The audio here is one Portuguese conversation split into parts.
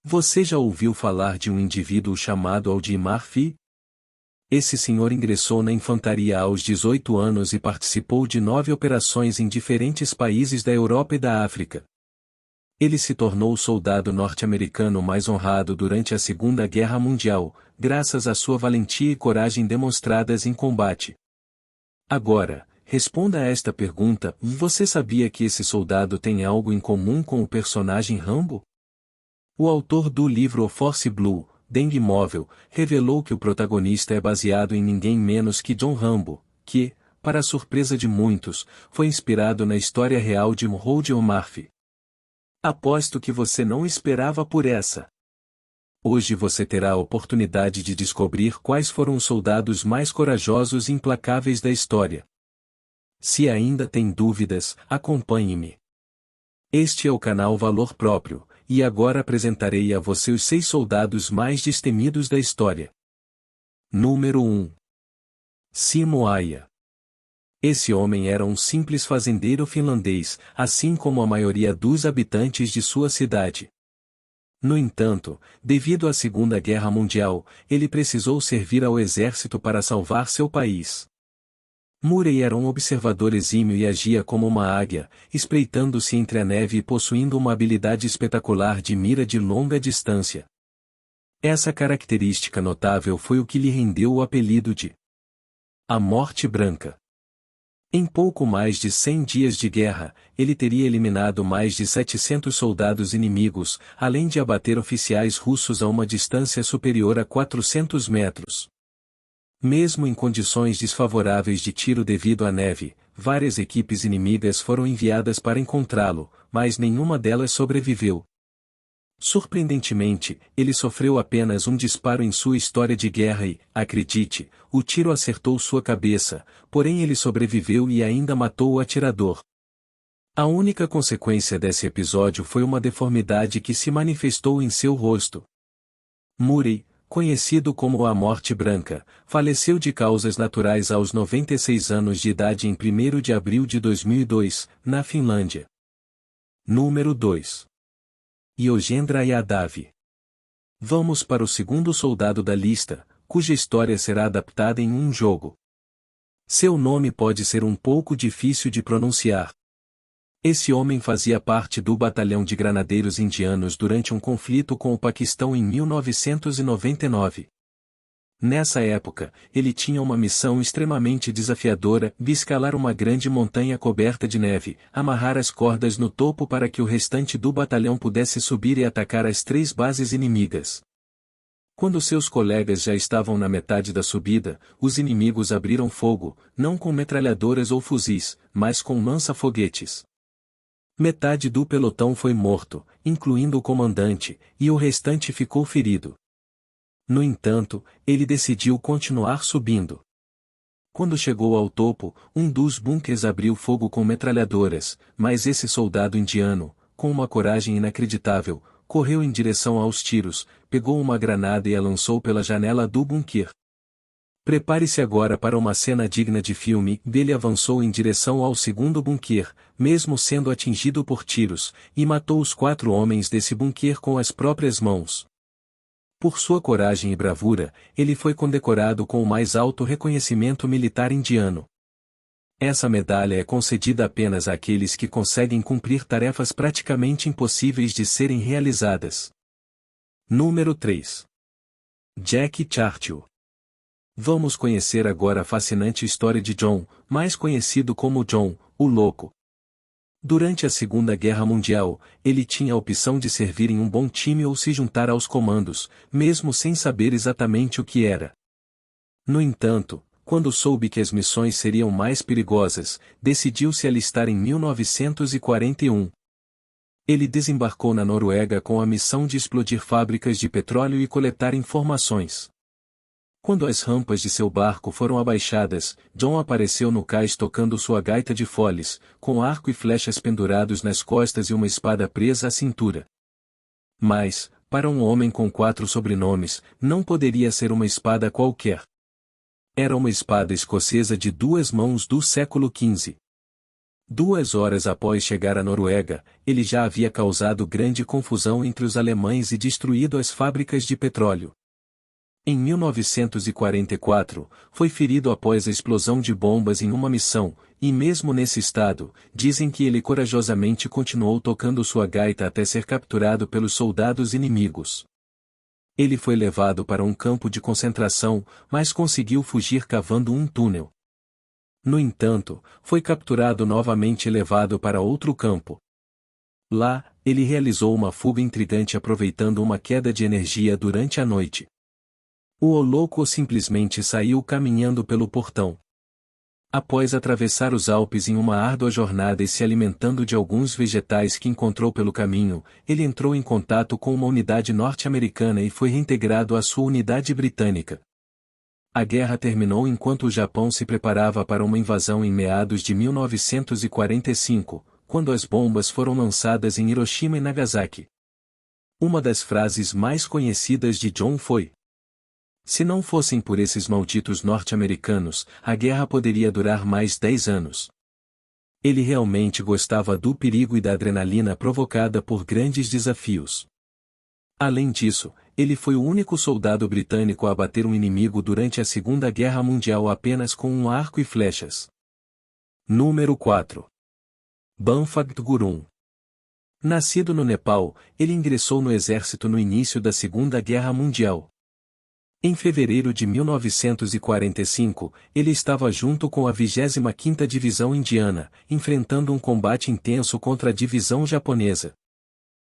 Você já ouviu falar de um indivíduo chamado Audie Murphy? Esse senhor ingressou na infantaria aos 18 anos e participou de 9 operações em diferentes países da Europa e da África. Ele se tornou o soldado norte-americano mais honrado durante a Segunda Guerra Mundial, graças à sua valentia e coragem demonstradas em combate. Agora, responda a esta pergunta: você sabia que esse soldado tem algo em comum com o personagem Rambo? O autor do livro O Force Blue, Dengue Móvel, revelou que o protagonista é baseado em ninguém menos que John Rambo, que, para a surpresa de muitos, foi inspirado na história real de Audie Murphy. Aposto que você não esperava por essa. Hoje você terá a oportunidade de descobrir quais foram os soldados mais corajosos e implacáveis da história. Se ainda tem dúvidas, acompanhe-me. Este é o canal Valor Próprio, e agora apresentarei a você os 6 soldados mais destemidos da história. Número 1. Simo Aya. Esse homem era um simples fazendeiro finlandês, assim como a maioria dos habitantes de sua cidade. No entanto, devido à Segunda Guerra Mundial, ele precisou servir ao exército para salvar seu país. Murray era um observador exímio e agia como uma águia, espreitando-se entre a neve e possuindo uma habilidade espetacular de mira de longa distância. Essa característica notável foi o que lhe rendeu o apelido de A Morte Branca. Em pouco mais de 100 dias de guerra, ele teria eliminado mais de 700 soldados inimigos, além de abater oficiais russos a uma distância superior a 400 metros. Mesmo em condições desfavoráveis de tiro devido à neve, várias equipes inimigas foram enviadas para encontrá-lo, mas nenhuma delas sobreviveu. Surpreendentemente, ele sofreu apenas um disparo em sua história de guerra e, acredite, o tiro acertou sua cabeça, porém ele sobreviveu e ainda matou o atirador. A única consequência desse episódio foi uma deformidade que se manifestou em seu rosto. Murray, conhecido como a Morte Branca, faleceu de causas naturais aos 96 anos de idade em 1º de abril de 2002, na Finlândia. Número 2. Yogendra Yadav. Vamos para o segundo soldado da lista, cuja história será adaptada em um jogo. Seu nome pode ser um pouco difícil de pronunciar. Esse homem fazia parte do batalhão de granadeiros indianos durante um conflito com o Paquistão em 1999. Nessa época, ele tinha uma missão extremamente desafiadora: escalar uma grande montanha coberta de neve, amarrar as cordas no topo para que o restante do batalhão pudesse subir e atacar as 3 bases inimigas. Quando seus colegas já estavam na metade da subida, os inimigos abriram fogo, não com metralhadoras ou fuzis, mas com lança-foguetes. Metade do pelotão foi morto, incluindo o comandante, e o restante ficou ferido. No entanto, ele decidiu continuar subindo. Quando chegou ao topo, um dos bunkers abriu fogo com metralhadoras, mas esse soldado indiano, com uma coragem inacreditável, correu em direção aos tiros, pegou uma granada e a lançou pela janela do bunker. Prepare-se agora para uma cena digna de filme. Ele avançou em direção ao segundo bunker, mesmo sendo atingido por tiros, e matou os 4 homens desse bunker com as próprias mãos. Por sua coragem e bravura, ele foi condecorado com o mais alto reconhecimento militar indiano. Essa medalha é concedida apenas àqueles que conseguem cumprir tarefas praticamente impossíveis de serem realizadas. Número 3. Jack Churchill. Vamos conhecer agora a fascinante história de John, mais conhecido como John, o Louco. Durante a Segunda Guerra Mundial, ele tinha a opção de servir em um bom time ou se juntar aos comandos, mesmo sem saber exatamente o que era. No entanto, quando soube que as missões seriam mais perigosas, decidiu se alistar em 1941. Ele desembarcou na Noruega com a missão de explodir fábricas de petróleo e coletar informações. Quando as rampas de seu barco foram abaixadas, John apareceu no cais tocando sua gaita de foles, com arco e flechas pendurados nas costas e uma espada presa à cintura. Mas, para um homem com 4 sobrenomes, não poderia ser uma espada qualquer. Era uma espada escocesa de 2 mãos do século XV. 2 horas após chegar à Noruega, ele já havia causado grande confusão entre os alemães e destruído as fábricas de petróleo. Em 1944, foi ferido após a explosão de bombas em uma missão, e mesmo nesse estado, dizem que ele corajosamente continuou tocando sua gaita até ser capturado pelos soldados inimigos. Ele foi levado para um campo de concentração, mas conseguiu fugir cavando um túnel. No entanto, foi capturado novamente e levado para outro campo. Lá, ele realizou uma fuga intrigante aproveitando uma queda de energia durante a noite. O Holoco simplesmente saiu caminhando pelo portão. Após atravessar os Alpes em uma árdua jornada e se alimentando de alguns vegetais que encontrou pelo caminho, ele entrou em contato com uma unidade norte-americana e foi reintegrado à sua unidade britânica. A guerra terminou enquanto o Japão se preparava para uma invasão em meados de 1945, quando as bombas foram lançadas em Hiroshima e Nagasaki. Uma das frases mais conhecidas de John foi: "Se não fossem por esses malditos norte-americanos, a guerra poderia durar mais 10 anos." Ele realmente gostava do perigo e da adrenalina provocada por grandes desafios. Além disso, ele foi o único soldado britânico a abater um inimigo durante a Segunda Guerra Mundial apenas com um arco e flechas. Número 4. Banfagd Gurung. Nascido no Nepal, ele ingressou no exército no início da Segunda Guerra Mundial. Em fevereiro de 1945, ele estava junto com a 25ª Divisão Indiana, enfrentando um combate intenso contra a divisão japonesa.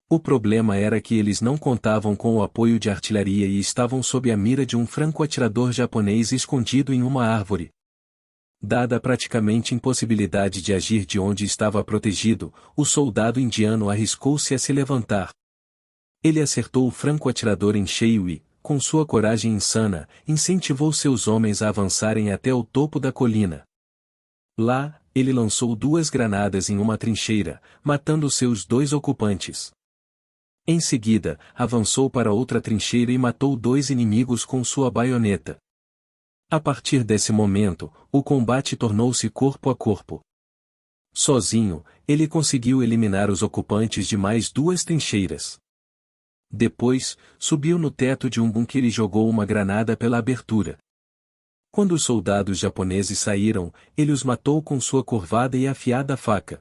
O problema era que eles não contavam com o apoio de artilharia e estavam sob a mira de um franco-atirador japonês escondido em uma árvore. Dada a praticamente impossibilidade de agir de onde estava protegido, o soldado indiano arriscou-se a se levantar. Ele acertou o franco-atirador em cheio e, com sua coragem insana, incentivou seus homens a avançarem até o topo da colina. Lá, ele lançou 2 granadas em uma trincheira, matando seus 2 ocupantes. Em seguida, avançou para outra trincheira e matou 2 inimigos com sua baioneta. A partir desse momento, o combate tornou-se corpo a corpo. Sozinho, ele conseguiu eliminar os ocupantes de mais 2 trincheiras. Depois, subiu no teto de um bunker e jogou uma granada pela abertura. Quando os soldados japoneses saíram, ele os matou com sua curvada e afiada faca.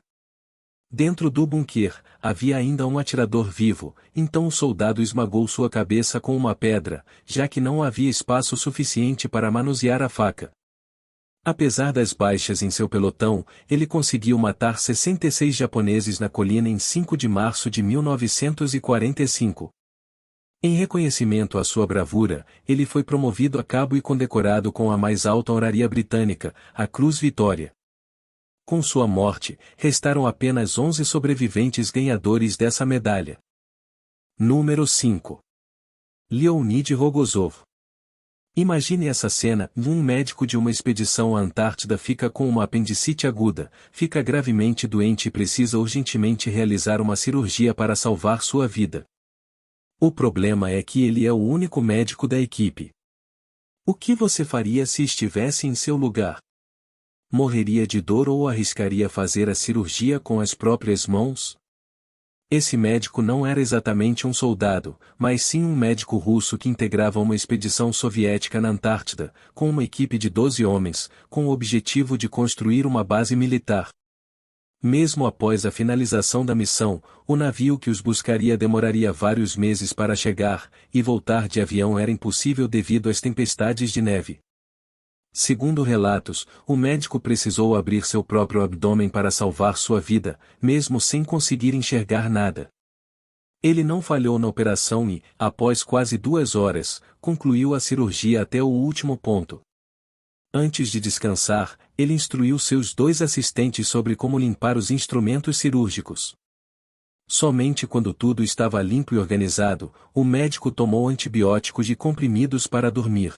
Dentro do bunker, havia ainda um atirador vivo, então o soldado esmagou sua cabeça com uma pedra, já que não havia espaço suficiente para manusear a faca. Apesar das baixas em seu pelotão, ele conseguiu matar 66 japoneses na colina em 5 de março de 1945. Em reconhecimento à sua bravura, ele foi promovido a cabo e condecorado com a mais alta honraria britânica, a Cruz Vitória. Com sua morte, restaram apenas 11 sobreviventes ganhadores dessa medalha. Número 5. Leonid Rogozov. Imagine essa cena: um médico de uma expedição à Antártida fica com uma apendicite aguda, fica gravemente doente e precisa urgentemente realizar uma cirurgia para salvar sua vida. O problema é que ele é o único médico da equipe. O que você faria se estivesse em seu lugar? Morreria de dor ou arriscaria fazer a cirurgia com as próprias mãos? Esse médico não era exatamente um soldado, mas sim um médico russo que integrava uma expedição soviética na Antártida, com uma equipe de 12 homens, com o objetivo de construir uma base militar. Mesmo após a finalização da missão, o navio que os buscaria demoraria vários meses para chegar, e voltar de avião era impossível devido às tempestades de neve. Segundo relatos, o médico precisou abrir seu próprio abdômen para salvar sua vida, mesmo sem conseguir enxergar nada. Ele não falhou na operação e, após quase 2 horas, concluiu a cirurgia até o último ponto. Antes de descansar, ele instruiu seus 2 assistentes sobre como limpar os instrumentos cirúrgicos. Somente quando tudo estava limpo e organizado, o médico tomou antibióticos e comprimidos para dormir.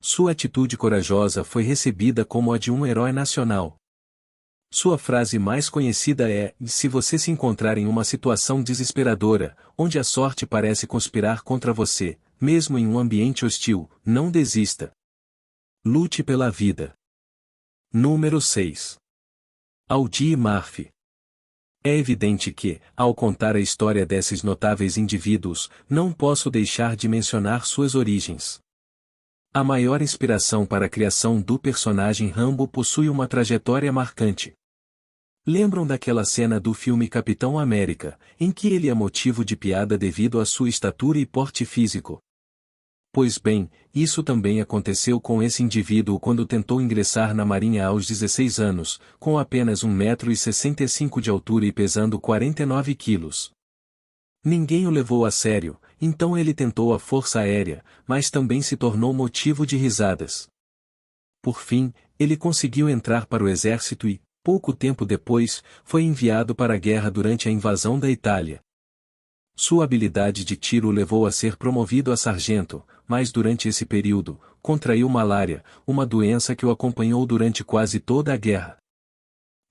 Sua atitude corajosa foi recebida como a de um herói nacional. Sua frase mais conhecida é: "Se você se encontrar em uma situação desesperadora, onde a sorte parece conspirar contra você, mesmo em um ambiente hostil, não desista. Lute pela vida." Número 6. Audie Murphy. É evidente que, ao contar a história desses notáveis indivíduos, não posso deixar de mencionar suas origens. A maior inspiração para a criação do personagem Rambo possui uma trajetória marcante. Lembram daquela cena do filme Capitão América, em que ele é motivo de piada devido à sua estatura e porte físico? Pois bem, isso também aconteceu com esse indivíduo quando tentou ingressar na Marinha aos 16 anos, com apenas 1,65 m de altura e pesando 49 quilos. Ninguém o levou a sério, então ele tentou a Força Aérea, mas também se tornou motivo de risadas. Por fim, ele conseguiu entrar para o exército e, pouco tempo depois, foi enviado para a guerra durante a invasão da Itália. Sua habilidade de tiro o levou a ser promovido a sargento, mas durante esse período, contraiu malária, uma doença que o acompanhou durante quase toda a guerra.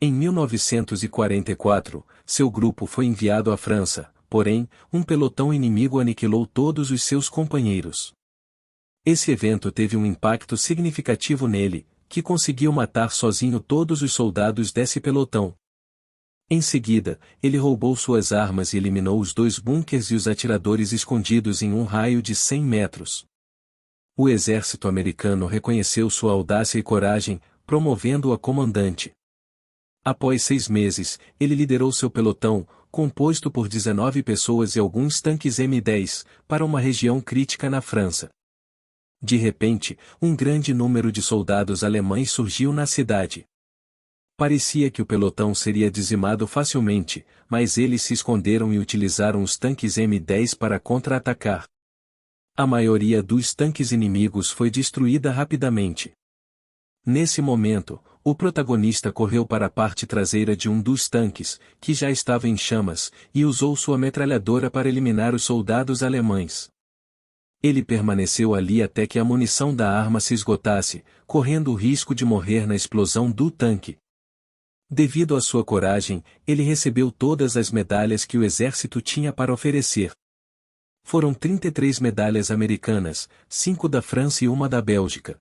Em 1944, seu grupo foi enviado à França, porém, um pelotão inimigo aniquilou todos os seus companheiros. Esse evento teve um impacto significativo nele, que conseguiu matar sozinho todos os soldados desse pelotão. Em seguida, ele roubou suas armas e eliminou os 2 bunkers e os atiradores escondidos em um raio de 100 metros. O exército americano reconheceu sua audácia e coragem, promovendo-o a comandante. Após 6 meses, ele liderou seu pelotão, composto por 19 pessoas e alguns tanques M10, para uma região crítica na França. De repente, um grande número de soldados alemães surgiu na cidade. Parecia que o pelotão seria dizimado facilmente, mas eles se esconderam e utilizaram os tanques M10 para contra-atacar. A maioria dos tanques inimigos foi destruída rapidamente. Nesse momento, o protagonista correu para a parte traseira de um dos tanques, que já estava em chamas, e usou sua metralhadora para eliminar os soldados alemães. Ele permaneceu ali até que a munição da arma se esgotasse, correndo o risco de morrer na explosão do tanque. Devido à sua coragem, ele recebeu todas as medalhas que o exército tinha para oferecer. Foram 33 medalhas americanas, 5 da França e 1 da Bélgica.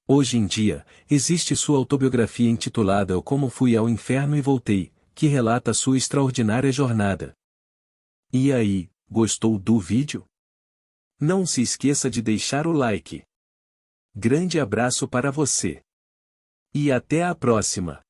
Hoje em dia, existe sua autobiografia intitulada O Como Fui ao Inferno e Voltei, que relata sua extraordinária jornada. E aí, gostou do vídeo? Não se esqueça de deixar o like. Grande abraço para você. E até a próxima!